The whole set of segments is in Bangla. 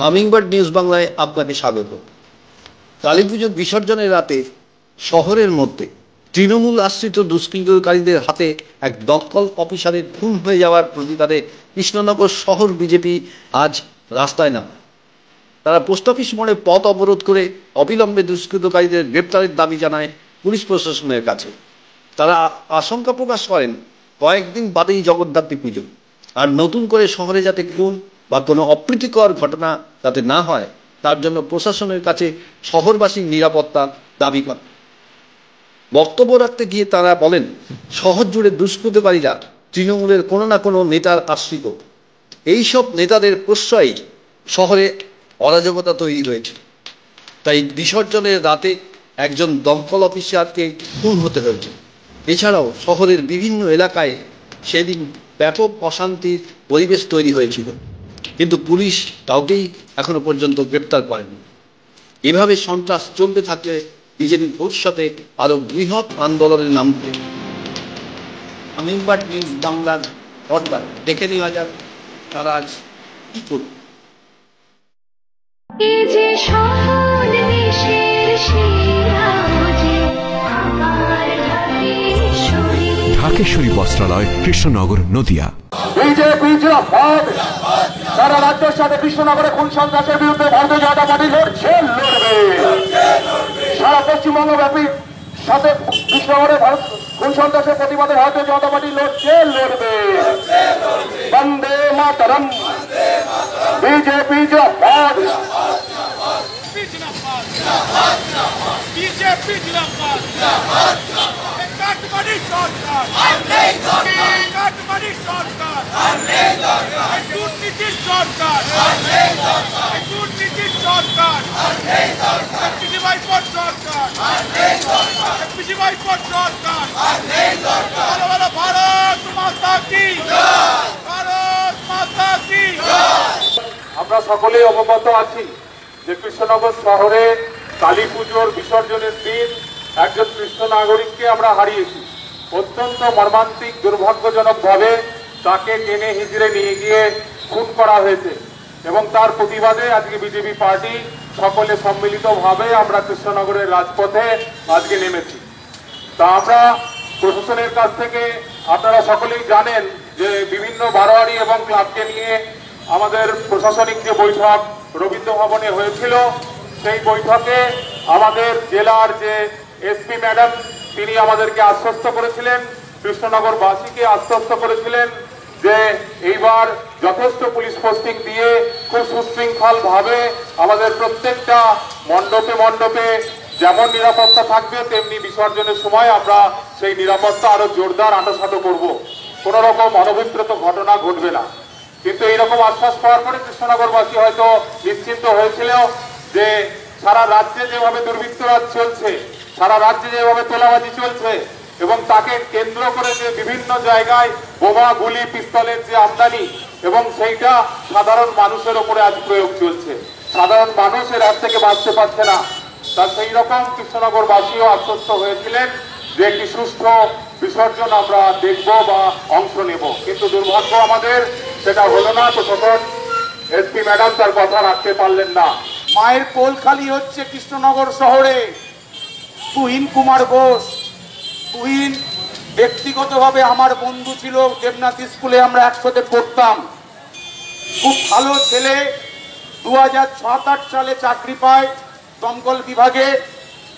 হামিংবার্ড নিউজ বাংলায় আপনাকে স্বাগত। কালী পুজোর বিসর্জনের রাতে শহরের মধ্যে তৃণমূল আশ্রিত দুষ্কৃতকারীদের হাতে এক দমকল অফিসারের খুন হয়ে যাওয়ার প্রতিবাদে কৃষ্ণনগর শহর বিজেপি আজ রাস্তায় নামে। তারা পোস্ট অফিস মোড়ে পথ অবরোধ করে অবিলম্বে দুষ্কৃতকারীদের গ্রেপ্তারের দাবি জানায় পুলিশ প্রশাসনের কাছে। তারা আশঙ্কা প্রকাশ করেন, কয়েকদিন বাদেই জগদ্ধাত্রী পুজো, আর নতুন করে শহরে যাতে খুন বা কোনো অপ্রীতিকর ঘটনা যাতে না হয় তার জন্য প্রশাসনের কাছে শহরবাসীর নিরাপত্তা দাবি করে। বক্তব্য রাখতে গিয়ে তারা বলেন, শহর জুড়ে দুষ্কৃতকারীরা তৃণমূলের কোনো না কোনো নেতার আশ্রিত। এইসব নেতাদের প্রশ্রয়ে শহরে অরাজকতা তৈরি হয়েছে, তাই বিসর্জনের রাতে একজন দমকল অফিসারকে খুন হতে হয়েছে। এছাড়াও শহরের বিভিন্ন এলাকায় সেদিন ব্যাপক অশান্তির পরিবেশ তৈরি হয়েছিল, কিন্তু পুলিশ কাউকেই এখনো পর্যন্ত গ্রেপ্তার করেনি। এভাবে সন্ত্রাস চলতে থাকলে বিজেপি ভবিষ্যতে আরো বৃহৎ আন্দোলনের নামবে। হামিংবার্ড নিউজ বাংলার পর্দায় দেখে নেওয়া যাক তারা আজ কি করবে। ঢাকেশ্বরী বস্ত্রালয়, কৃষ্ণনগর, নদিয়া। সারা রাজ্যের সাথে কৃষ্ণনগরে খুন সন্ত্রাসের বিরুদ্ধে ভারতীয় জনতা পার্টি লড়ছে, লড়বে। সারা পশ্চিমবঙ্গব্যাপী সাথে কৃষ্ণনগরে খুন সন্ত্রাসের প্রতিবাদে ভারতীয় জনতা পার্টি লড়ছে, লড়বে। বন্দে মাতরম, বিজেপি জিন্দাবাদ। বিজেপি জিন্দাবাদ। কাটমানি সরকার, কাটমানি সরকার, দুর্নীতির সরকার, দুর্নীতির সরকার, বিজেপি সরকার, বিজেপি সরকার। ভালো ভালো ভারত মাতা কি, ভারত মাতা কি। আমরা সকলেই অবগত আছি যে কৃষ্ণনগর শহরে কালী পুজোর বিসর্জনের দিন একজন কৃষ্ণ নাগরিককে আমরা হারিয়েছি। অত্যন্ত মর্মান্তিক দুর্ভাগ্যজনক ভাবে তাকে টেনে হিজড়ে নিয়ে গিয়ে খুন করা হয়েছে, এবং তার প্রতিবাদে আজকে বিজেপি পার্টি সকলে সম্মিলিতভাবে আমরা কৃষ্ণনগরের রাজপথে আজকে নেমেছি। তা আমরা প্রশাসনের কাছ থেকে, আপনারা সকলেই জানেন যে বিভিন্ন বারোয়ারি এবং ক্লাবকে নিয়ে আমাদের প্রশাসনিক যে বৈঠক রবীন্দ্র ভবনে হয়েছিল, সেই বৈঠকে আমাদের জেলার যে এসপি ম্যাডাম তিনি আমাদেরকে আশ্বস্ত করেছিলেন, কৃষ্ণনগরবাসীকে আশ্বস্ত করেছিলেন যে এইবার যথেষ্ট পুলিশ পোস্টিং দিয়ে খুব সুশৃঙ্খল ভাবে আমাদের প্রত্যেকটা মণ্ডপে মণ্ডপে যেমন নিরাপত্তা থাকবে, তেমনি বিসর্জনের সময় আমরা সেই নিরাপত্তা আরো জোরদার আঁটোসাঁটো করব, কোন রকম অনভিপ্রেত ঘটনা ঘটবে না। কিন্তু এইরকম আশ্বাস পাওয়ার পরে কৃষ্ণনগরবাসী হয়তো নিশ্চিন্ত হয়েছিল যে সারা রাজ্যে যেভাবে দুর্বৃত্তরাজ চলছে, সারা রাজ্যে যেভাবে তোলাবাজি চলছে, এবং তাকে কেন্দ্র করে যে বিভিন্ন জায়গায় বোমা, গুলি, পিস্তলের যে আমদানি, এবং সেইটা সাধারণ মানুষের উপরে আজ প্রয়োগ চলছে, সাধারণ মানুষ এর হাত থেকে বাঁচতে পারছে না। তার সেই রকম কৃষ্ণনগরবাসীও আশ্বস্ত হয়েছিলেন যে একটি সুষ্ঠু বিসর্জন আমরা দেখব বা অংশ নেব, কিন্তু দুর্ভাগ্য আমাদের সেটা হলো না। তো তখন এসপি ম্যাডাম তার কথা রাখতে পারলেন না। মায়ের কোল খালি হচ্ছে কৃষ্ণনগর শহরে। তুহিন কুমার ঘোষ, তুহিন ব্যক্তিগতভাবে আমার বন্ধু ছিল, দেবনাথ স্কুলে আমরা একসাথে পড়তাম, খুব ভালো ছেলে। 2007-8 সালে চাকরি পায় দমকল বিভাগে,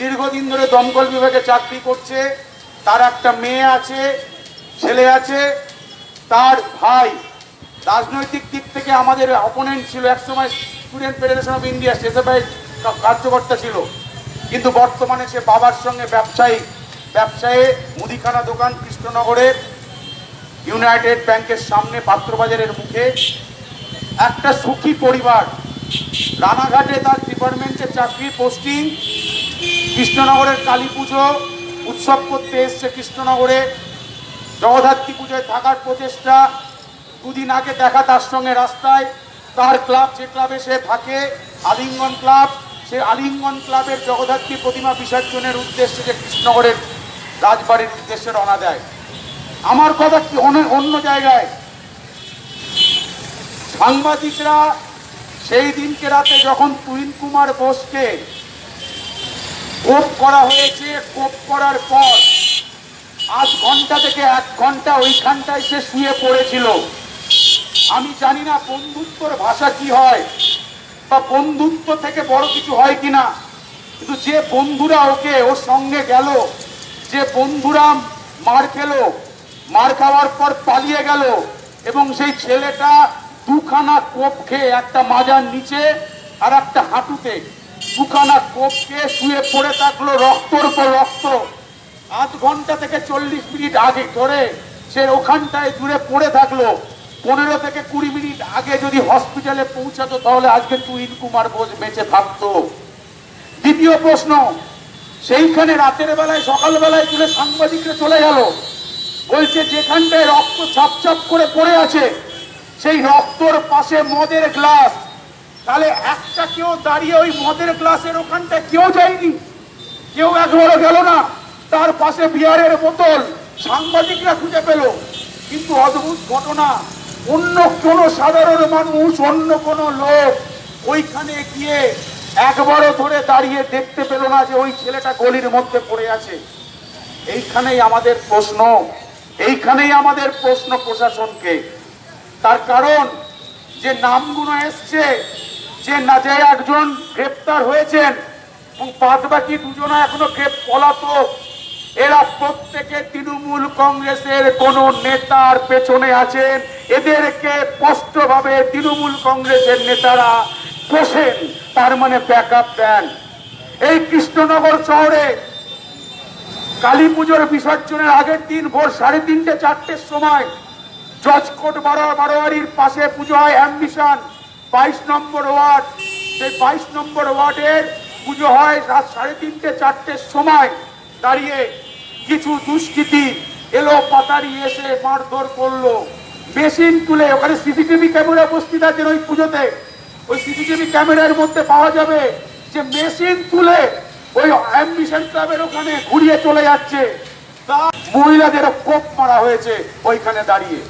দীর্ঘদিন ধরে দমকল বিভাগে চাকরি করছে। তার একটা মেয়ে আছে, ছেলে আছে। তার ভাই রাজনৈতিক দিক থেকে আমাদের অপোনেন্ট ছিল, একসময় Student Federation of India SFI কার্যকর্তা ছিল, কিন্তু বর্তমানে সে বাবার সঙ্গে ব্যবসায়ে মুদিখানা দোকান কৃষ্ণনগরের ইউনাইটেড ব্যাংকের সামনে পাত্রবাজারের মুখে। একটা সুখী পরিবার। রানাঘাটে তার ডিপার্টমেন্টে চাকরি, পোস্টিং। কৃষ্ণনগরের কালী পুজো উৎসব করতে এসছে কৃষ্ণনগরে। জগদ্ধাত্রী পুজোয় থাকার প্রচেষ্টা। দুদিন আগে দেখা তার সঙ্গে রাস্তায়। তার ক্লাব, যে ক্লাবে সে থাকে, আলিঙ্গন ক্লাব, সে আলিঙ্গন ক্লাবের জগদ্ধাত্রী প্রতিমা বিসর্জনের উদ্দেশ্যে যে কৃষ্ণনগরের রাজবাড়ির উদ্দেশ্যে রওনা দেয়। আমার কথা কি অন্য জায়গায় সাংবাদিকরা সেই দিনকে রাতে যখন তুহিন কুমার বোসকে কোপ করা হয়েছে, কোপ করার পর আধ ঘন্টা থেকে 1 ঘন্টা ওইখানটায় সে শুয়ে পড়েছিল। আমি জানি না বন্ধুত্বর ভাষা কি হয় বা বন্ধুত্ব থেকে বড় কিছু হয় কিনা, কিন্তু যে বন্ধুরা ওর সঙ্গে গেল, যে বন্ধুরা মার খেলো, মার খাওয়ার পর পালিয়ে গেল, এবং সেই ছেলেটা 2খানা কোপ খেয়ে, একটা মাজার নিচে আর একটা হাঁটুতে 2খানা কোপ খেয়ে শুয়ে পড়ে থাকলো, রক্তর পর রক্ত। আধ ঘন্টা থেকে 40 মিনিট আগে ধরে সে ওখানটায় দূরে পড়ে থাকলো। 15 থেকে 20 মিনিট আগে যদি হসপিটালে পৌঁছাতো তাহলে আজকে তুহিন কুমার বোস বেঁচে থাকতো। দ্বিতীয় প্রশ্ন, সেইখানে রাতের বেলায় সকালবেলায় তুলে সাংবাদিকরা চলে গেল, বলছে যেখানটায় রক্ত ছাপ ছাপ করে পড়ে আছে সেই রক্তর পাশে মদের গ্লাস। তাহলে একটা কেউ দাঁড়িয়ে ওই মদের গ্লাসের ওখানটায় কেউ যায়নি, কেউ একবারও গেল না। তার পাশে বিয়ারের বোতল সাংবাদিকরা খুঁজে পেল। কিন্তু অদ্ভুত ঘটনা, অন্য কোনো সাধারণ মানুষ, অন্য কোনো লোক ওইখানে গিয়ে একবারও ধরে দাঁড়িয়ে দেখতে পেল না যে ওই ছেলেটা গলির মধ্যে পড়ে আছে। এইখানেই আমাদের প্রশ্ন, এইখানেই আমাদের প্রশ্ন প্রশাসনকে। তার কারণ যে নামগুলো এসছে, যে না যে একজন গ্রেপ্তার হয়েছেন এবং বাদ বাকি 2জনা এখনো পলাতক, এরা প্রত্যেকে তৃণমূল কংগ্রেসের কোন নেতার পেছনে আছেন। এদেরকে স্পষ্টভাবে তৃণমূল কংগ্রেসের নেতারা পোষেন, তার মানে ব্যাকআপ দেন। এই কৃষ্ণনগর শহরে কালী পুজোর বিসর্জনের আগের দিন ভোর 3:30 4টের সময় জজকোট বারোয়ারির পাশে পুজো হয়, অ্যাম্বিশন 22 নম্বর ওয়ার্ড। সেই 22 নম্বর ওয়ার্ডের পুজো হয় রাত 3:30 4টের সময়। দাঁড়িয়ে কিছু দুষ্কৃতী এলো পাতারি এসে মারধর করলো, মেশিন তুলে। ওখানে সিসিটিভি ক্যামেরা উপস্থিত আছে ওই পুজোতে। ওই সিসিটিভি ক্যামেরার মধ্যে পাওয়া যাবে যে মেশিন তুলে ওই অ্যাম্বিশন ক্লাবের ওখানে ঘুরিয়ে চলে যাচ্ছে। তা মহিলাদের কোপ মারা হয়েছে ওইখানে দাঁড়িয়ে,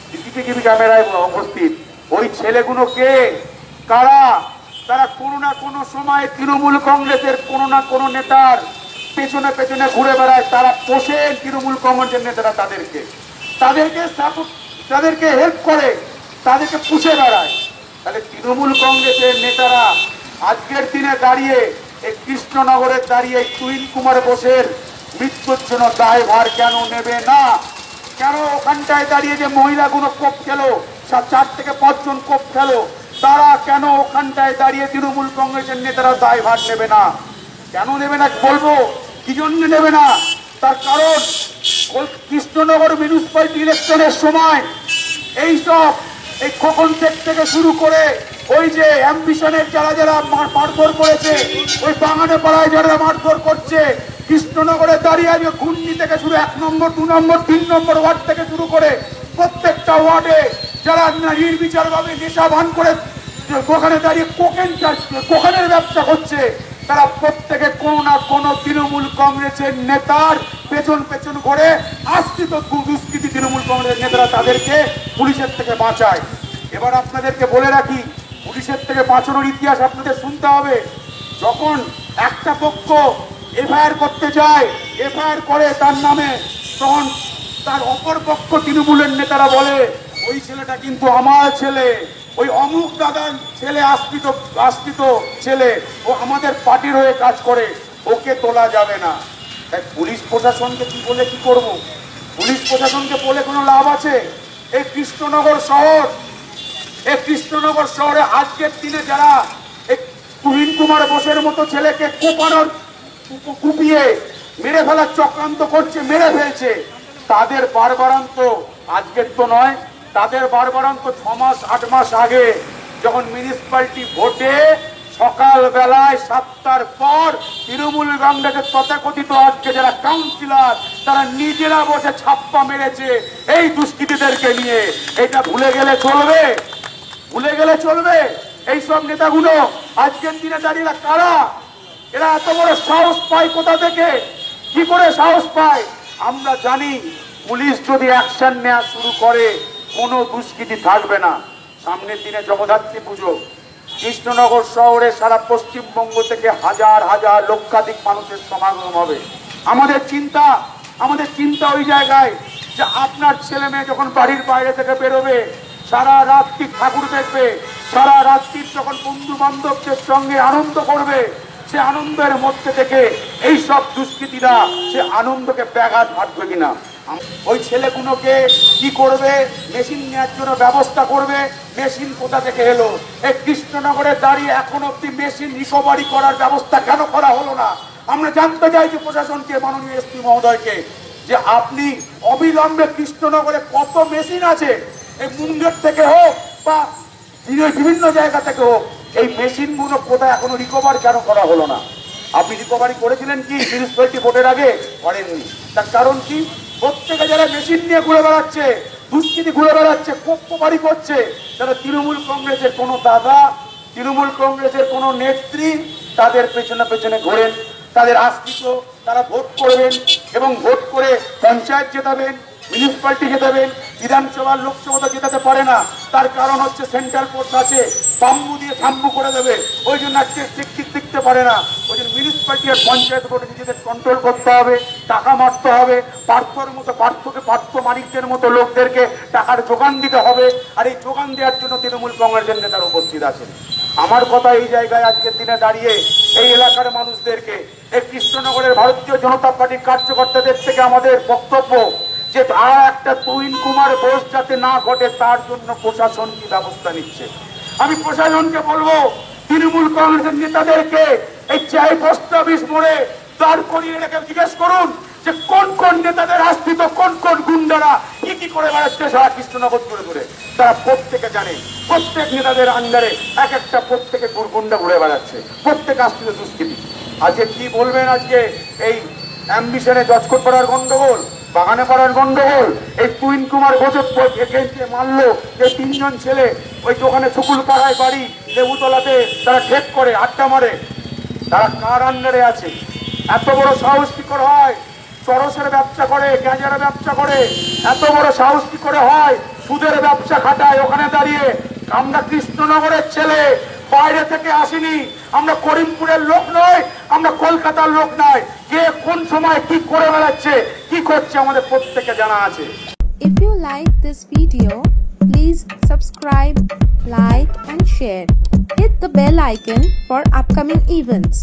সিসিটিভি ক্যামেরায় উপস্থিত। ওই ছেলেগুলো কে, কারা? তারা কোনো না কোনো সময় তৃণমূল কংগ্রেসের কোনো না কোনো নেতার পেছনে পেছনে ঘুরে বেড়ায়। তারা পোষেন তৃণমূল কংগ্রেসের নেতারা, তাদেরকে হেল্প করে, তাদেরকে পুষে বেড়ায়। তাহলে তৃণমূল কংগ্রেসের নেতারা আজকের দিনে দাঁড়িয়ে এই কৃষ্ণনগরের দাঁড়িয়ে তুহিন কুমার বোসের মৃত্যুর জন্য দায়ভার কেন নেবে না? কেন ওখানটায় দাঁড়িয়ে যে মহিলাগুলো কোপ খেলো, 4 থেকে 5 জন কোপ খেলো, তারা কেন ওখানটায় দাঁড়িয়ে তৃণমূল কংগ্রেসের নেতারা দায়ভার নেবে না? কেন নেবে না বলবো, কি জন্য নেবে না? তার কারণ কৃষ্ণনগর মিউনিসিপ্যালিটি ইলেকশনের সময় এইসব এই খোকন শেখ থেকে শুরু করে ওই যে অ্যাম্বিশনের যারা মারধর করেছে, ওই বাগানে পাড়ায় যারা মারধর করছে, কৃষ্ণনগরে দাঁড়িয়ে আজকে ঘূর্ণি থেকে শুরু 1 নম্বর 2 নম্বর 3 নম্বর ওয়ার্ড থেকে শুরু করে প্রত্যেকটা ওয়ার্ডে যারা নির্বিচারভাবে নেশা ভান করে ওখানে দাঁড়িয়ে কোকেনের ব্যবসা করছে, তারা প্রত্যেকে কোনো না কোনো তৃণমূল কংগ্রেসের নেতার পেছন পেছন করে আশ্রিত দুষ্কৃতী তৃণমূল কংগ্রেসের নেতারা তাদেরকে পুলিশের থেকে বাঁচায়। এবার আপনাদেরকে বলে রাখি, পুলিশের থেকে বাঁচানোর ইতিহাস আপনাদের শুনতে হবে। যখন একটা পক্ষ এফআইআর করতে যায়, এফআইআর করে তার নামে, তখন তার অপর পক্ষ তৃণমূলের নেতারা বলে ওই ছেলেটা কিন্তু আমার ছেলে, ওই অমুক দাদার ছেলে, আশ্রিত ছেলে, ও আমাদের পার্টির হয়ে কাজ করে, ওকে তোলা যাবে না। তাই পুলিশ প্রশাসনকে কি বলে কি করব? পুলিশ প্রশাসনকে বলে কোনো লাভ আছে? এই কৃষ্ণনগর শহরে আজকের দিনে যারা এই তুহিন কুমার বোসের মতো ছেলেকে কুপিয়ে মেরে ফেলার চক্রান্ত করছে, মেরে ফেলছে, তাদের বারবারান্ত আজকের তো নয়, তাদের বারবারান্ত 6 মাস 8 মাস আগে যখন মিউনিসিপ্যালিটি ভোটে সকাল বেলায় 7টার পর তৃণমূল কংগ্রেসের তথাকথিত আজকে যারা কাউন্সিলর তারা নিজেরা বসে ছাপ্পা মেরেছে এই দুষ্কৃতীদেরকে নিয়ে। এটা ভুলে গেলে চলবে? ভুলে গেলে চলবে? এই সব নেতাগুলো আজকের দিনে দাঁড়িয়ে কারা? এরা এত বড় সাহস পায় কোথা থেকে? কি করে সাহস পায়? আমরা জানি পুলিশ যদি অ্যাকশন নেওয়া শুরু করে কোনো দুষ্কৃতী থাকবে না। সামনের দিনে জগদ্ধাত্রী পুজো, কৃষ্ণনগর শহরে সারা পশ্চিমবঙ্গ থেকে হাজার হাজার লক্ষাধিক মানুষের সমাগম হবে। আমাদের চিন্তা ওই জায়গায় যে আপনার ছেলে মেয়ে যখন বাড়ির বাইরে থেকে বেরোবে, সারা রাত্রি ঠাকুর দেখবে, সারা রাত্রি যখন বন্ধু বান্ধবদের সঙ্গে আনন্দ করবে, সে আনন্দের মধ্যে থেকে এই সব দুষ্কৃতীরা সে আনন্দকে ব্যাঘাত ঘাটবে কিনা। ওই ছেলেগুলোকে কি করবে, মেশিন নেওয়ার জন্য ব্যবস্থা করবে। মেশিন কোথা থেকে এলো? এই কৃষ্ণনগরে দাঁড়িয়ে এখন অব্দি মেশিন রিকভারি করার ব্যবস্থা কেন করা হলো না? আমরা জানতে চাইছি প্রশাসনকে, মাননীয় এসপি মহোদয়কে, যে আপনি অবিলম্বে কৃষ্ণনগরে কত মেশিন আছে, এই মুঙ্গের থেকে হোক বা বিভিন্ন জায়গা থেকে হোক, এই মেশিনগুলো কোথায় এখনো রিকভারি কেন করা হলো না? আপনি রিকভারি করেছিলেন কি মিউনিসিপ্যালিটি ভোটের আগে? করেননি। তার কারণ কি? প্রত্যেকে যারা মেশিন নিয়ে ঘুরে বেড়াচ্ছে, দুষ্কৃতি ঘুরে বেড়াচ্ছে, কোপবাড়ি করছে, তারা তৃণমূল কংগ্রেসের কোনো দাদা, তৃণমূল কংগ্রেসের কোনো নেত্রী, তাদের পেছনে পেছনে ঘোরেন, তাদের আশ্রিত, তারা ভোট করবেন এবং ভোট করে পঞ্চায়েত জেতাবেন, মিউনিসিপ্যালিটি জেতাবেন, বিধানসভার লোকসভা জেতাতে পারে না। তার কারণ হচ্ছে সেন্ট্রাল ফোর্স আছে, বাম্বু দিয়ে সাম্বু করে দেবে, ওই জন্য ঠিক দেখতে পারে না। ওই জন্য মিউনিসিপ্যালিটি আর পঞ্চায়েত ভোটে নিজেদের কন্ট্রোল করতে হবে, টাকা মারতে হবে, পার্থ মালিকদের মতো লোকদেরকে টাকার যোগান দিতে হবে। আর এই যোগান দেওয়ার জন্য তৃণমূল কংগ্রেসের নেতারা উপস্থিত আছেন। আমার কথা এই জায়গায় আজকের দিনে দাঁড়িয়ে এই এলাকার মানুষদেরকে, এই কৃষ্ণনগরের ভারতীয় জনতা পার্টির কার্যকর্তাদের থেকে আমাদের বক্তব্য যে আর একটা তুহিন কুমার বোস যাতে না ঘটে তার জন্য প্রশাসন কি ব্যবস্থা নিচ্ছে। আমি প্রশাসনকে বলবো, তৃণমূল কংগ্রেসের নেতাদেরকে এই চাই পোস্ট অফিস মোড়ে দাঁড় করিয়ে রেখে জিজ্ঞেস করুন যে কোন কোন নেতাদের আশ্রিত কোন কোন গুন্ডারা কি করে বেড়াচ্ছে সারা কৃষ্ণনগর ঘুরে ঘুরে। তারা প্রত্যেকে জানে, প্রত্যেক নেতাদের আন্ডারে এক একটা প্রত্যেকে গুন্ডা ঘুরে বেড়াচ্ছে, প্রত্যেক আশ্রিত দুষ্কৃতী। আজকে কি বলবেন? আজকে এই অ্যাম্বিশনে জজকোট পাড়ার গন্ডগোল, বাগানে পাড়ার গন্ডগোল, এই তুহিন কুমার ঘোষকে মারলো যে তিনজন ছেলে, ওই দোকানে শুকুল পাড়ায় বাড়ি, লেবুতলাতে তারা ঠেক করে আড্ডা মারে, তারা কার আন্ডারে আছে? এত বড় সাহস কি করে হয়? চরসের ব্যবসা করে, গাঁজার ব্যবসা করে, এত বড় সাহস কি করে হয়? সুদের ব্যবসা খাটায় ওখানে দাঁড়িয়ে। আমরা কৃষ্ণনগরের ছেলে, বাইরে থেকে আসিনি, আমরা করিমপুরের লোক নয়, আমরা কলকাতার লোক নয়। কে কোন সময় কি করে বেড়াচ্ছে, কি করছে আমাদের প্রত্যেকে জানা আছে। If you like this video, please subscribe, like and share. Hit the bell icon for upcoming events.